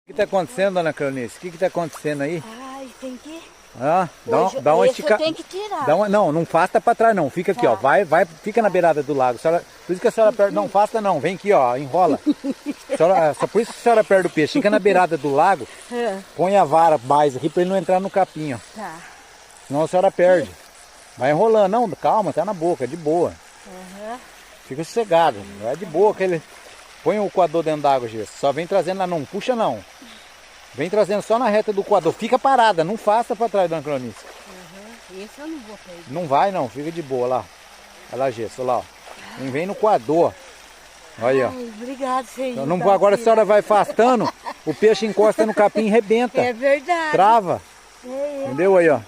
O que está acontecendo, dona Cleonice? O que está acontecendo aí? Ai, tem que... Ah, dá uma esticada. tem que tirar. Não afasta para trás não. Fica aqui, ó. Vai, fica na beirada do lago. Por isso que a senhora não afasta não. Vem aqui, ó. Enrola. Só por isso que a senhora perde o peixe. Fica na beirada do lago. Põe a vara mais aqui para ele não entrar no capim, ó. Tá. Senão a senhora perde. Vai enrolando. Não, calma, tá na boca, de boa. Fica sossegado. Vai de boa que ele... Põe o coador dentro d'água, Gesso. Só vem trazendo lá, não puxa não. Vem trazendo só na reta do coador. Fica parada, não faça para trás, dona Cleonice. Esse eu não vou perder. Não vai não, fica de boa lá. Olha lá, Gesso, olha lá. Ó. Vem no coador. Olha aí, ó. Ai, obrigado, senhor. Não, agora a senhora vai afastando, o peixe encosta no capim e rebenta. É verdade. Trava. Entendeu aí, ó?